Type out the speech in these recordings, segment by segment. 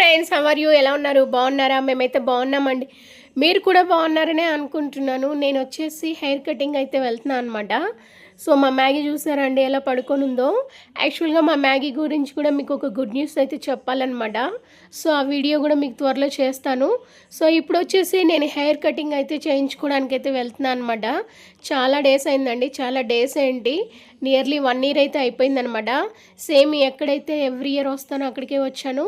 Friends, how are you? ఎలా ఉన్నారు? బాగున్నారా? మేమైతే బాగున్నామండి. మీరు కూడా బాగున్నారనే అనుకుంటున్నాను. నేను వచ్చేసి హెయిర్ కటింగ్ అయితే వెళ్తున్నాను అనమాట. సో మా మ్యాగీ చూసారా అండి ఎలా పడుకొని ఉందో. యాక్చువల్గా మా మ్యాగీ గురించి కూడా మీకు ఒక గుడ్ న్యూస్ అయితే చెప్పాలన్నమాట. సో ఆ వీడియో కూడా మీకు త్వరలో చేస్తాను. సో ఇప్పుడు వచ్చేసి నేను హెయిర్ కటింగ్ అయితే చేయించుకోవడానికి అయితే వెళ్తున్నాను అనమాట. చాలా డేస్ అయిందండి. చాలా డేస్ ఏంటి, నియర్లీ 1 ఇయర్ అయితే అయిపోయిందనమాట. సేమ్ ఎక్కడైతే ఎవ్రీ ఇయర్ వస్తానో అక్కడికే వచ్చాను.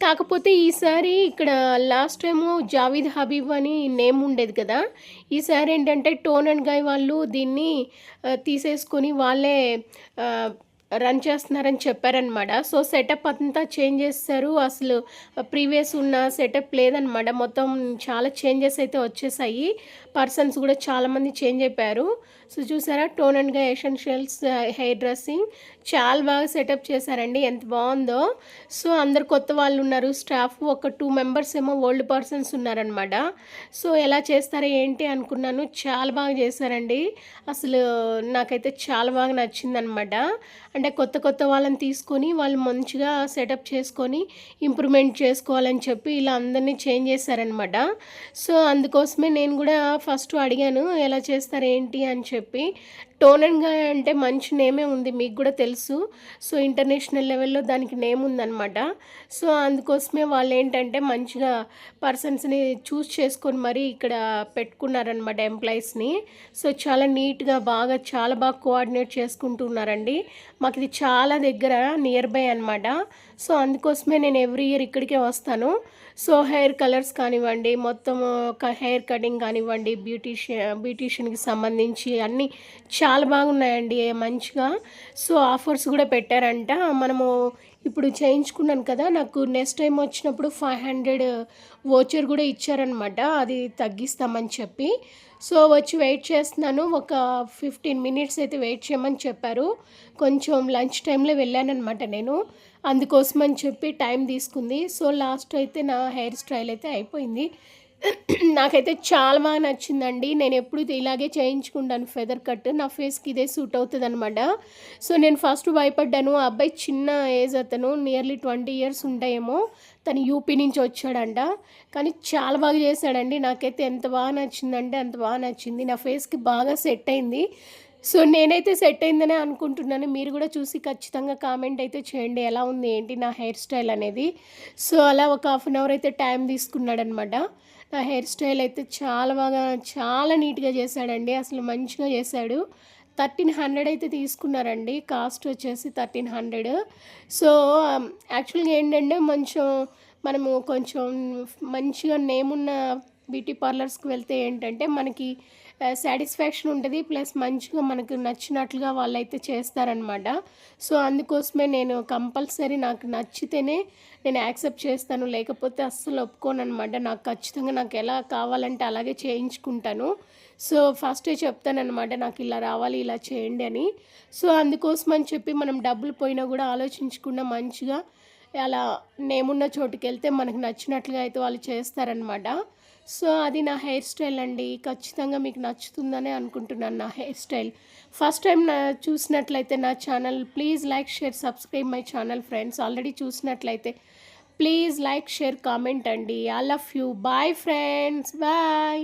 కాకపోతే ఈసారి ఇక్కడ లాస్ట్ టైము జావీద్ హబీబ్ అని నేమ్ ఉండేది కదా. ఈసారి ఏంటంటే టోన్ అండ్ గై వాళ్ళు దీన్ని తీసేసుకొని వాళ్ళే రన్ చేస్తున్నారని చెప్పారనమాట. సో సెటప్ అంతా చేంజ్ చేస్తారు. అసలు ప్రీవియస్ ఉన్న సెటప్ లేదనమాట. మొత్తం చాలా చేంజెస్ అయితే వచ్చేసాయి. పర్సన్స్ కూడా చాలామంది చేంజ్ అయిపోయారు. సో చూసారా, టోన్ అండ్ గా ఎసెన్షియల్స్ హెయిర్ డ్రెస్సింగ్ చాలా బాగా సెటప్ చేశారండి. ఎంత బాగుందో. సో అందరు కొత్త వాళ్ళు ఉన్నారు. స్టాఫ్ ఒక 2 మెంబర్స్ ఏమో ఓల్డ్ పర్సన్స్ ఉన్నారనమాట. సో ఎలా చేస్తారో ఏంటి అనుకున్నాను. చాలా బాగా చేశారండి. అసలు నాకైతే చాలా బాగా నచ్చిందనమాట. అంటే కొత్త కొత్త వాళ్ళని తీసుకొని వాళ్ళు మంచిగా సెటప్ చేసుకొని ఇంప్రూవ్మెంట్ చేసుకోవాలని చెప్పి ఇలా అందరినీ చేంజ్ చేశారనమాట. సో అందుకోసమే నేను కూడా ఫస్ట్ అడిగాను ఎలా చేస్తారు ఏంటి అని చెప్పి. టోన్ అండ్ గా అంటే మంచి నేమే ఉంది, మీకు కూడా తెలుసు. సో ఇంటర్నేషనల్ లెవెల్లో దానికి నేమ్ ఉందన్నమాట. సో అందుకోసమే వాళ్ళు ఏంటంటే మంచిగా పర్సన్స్ని చూస్ చేసుకొని మరీ ఇక్కడ పెట్టుకున్నారనమాట ఎంప్లాయీస్ని. సో చాలా నీట్గా బాగా చాలా బాగా కోఆర్డినేట్ చేసుకుంటూ ఉన్నారండి. మాకు ఇది చాలా దగ్గర, నియర్ బై అనమాట. సో అందుకోసమే నేను ఎవ్రీ ఇయర్ ఇక్కడికే వస్తాను. సో హెయిర్ కలర్స్ కానివ్వండి, మొత్తం హెయిర్ కటింగ్ కానివ్వండి, బ్యూటీషియన్కి సంబంధించి అన్నీ చాలా బాగున్నాయండి మంచిగా. సో ఆఫర్స్ కూడా పెట్టారంట. మనము ఇప్పుడు చేయించుకున్నాను కదా, నాకు నెక్స్ట్ టైం వచ్చినప్పుడు 500 వోచర్ కూడా ఇచ్చారనమాట. అది తగ్గిస్తామని చెప్పి. సో వచ్చి వెయిట్ చేస్తున్నాను. ఒక 15 మినిట్స్ అయితే వెయిట్ చేయమని చెప్పారు. కొంచెం లంచ్ టైంలో వెళ్ళానమాట నేను. అందుకోసమని చెప్పి టైం తీసుకుంది. సో లాస్ట్ అయితే నా హెయిర్ స్టైల్ అయితే అయిపోయింది. నాకైతే చాలా బాగా నచ్చిందండి. నేను ఎప్పుడు ఇలాగే చేయించుకుంటాను ఫెదర్ కట్. నా ఫేస్కి ఇదే సూట్ అవుతుంది అనమాట. సో నేను ఫస్ట్ భయపడ్డాను. ఆ అబ్బాయి చిన్న ఏజ్, అతను నియర్లీ 20 ఇయర్స్ ఉంటాయేమో. తను యూపీ నుంచి వచ్చాడంట. కానీ చాలా బాగా చేశాడండి. నాకైతే ఎంత బాగా నచ్చిందంటే అంత బాగా నచ్చింది. నా ఫేస్కి బాగా సెట్ అయింది. సో నేనైతే సెట్ అయిందనే అనుకుంటున్నాను. మీరు కూడా చూసి ఖచ్చితంగా కామెంట్ అయితే చేయండి ఎలా ఉంది ఏంటి నా హెయిర్ స్టైల్ అనేది. సో అలా ఒక 1/2 అవర్ అయితే టైం తీసుకున్నాడనమాట. నా హెయిర్ స్టైల్ అయితే చాలా బాగా చాలా నీట్గా చేశాడండి. అసలు మంచిగా చేశాడు. 1300 అయితే తీసుకున్నారండి. కాస్ట్ వచ్చేసి 1300. సో యాక్చువల్గా ఏంటంటే మనము కొంచెం మంచిగా నేమున్న బ్యూటీ పార్లర్స్కి వెళ్తే ఏంటంటే మనకి సాటిస్ఫాక్షన్ ఉంటుంది. ప్లస్ మంచిగా మనకు నచ్చినట్లుగా వాళ్ళైతే చేస్తారనమాట. సో అందుకోసమే నేను కంపల్సరీ నాకు నచ్చితేనే నేను యాక్సెప్ట్ చేస్తాను, లేకపోతే అస్సలు ఒప్పుకోను అనమాట. నాకు ఖచ్చితంగా నాకు ఎలా కావాలంటే అలాగే చేయించుకుంటాను. సో ఫస్టే చెప్తానమాట, నాకు ఇలా రావాలి ఇలా చేయండి అని. సో అందుకోసం అని చెప్పి మనం డబ్బులు పోయినా కూడా ఆలోచించకుండా మంచిగా అలా నేమున్న చోటుకి వెళ్తే మనకు నచ్చినట్లుగా అయితే వాళ్ళు చేస్తారనమాట. సో అది నా హెయిర్ స్టైల్ అండి. ఖచ్చితంగా మీకు నచ్చుతుందనే అనుకుంటున్నాను నా హెయిర్ స్టైల్. ఫస్ట్ టైం చూసినట్లయితే నా channel please like share subscribe my channel friends. Already చూసినట్లయితే ప్లీజ్ లైక్ షేర్ కామెంట్ అండి. I love you. Bye friends, bye.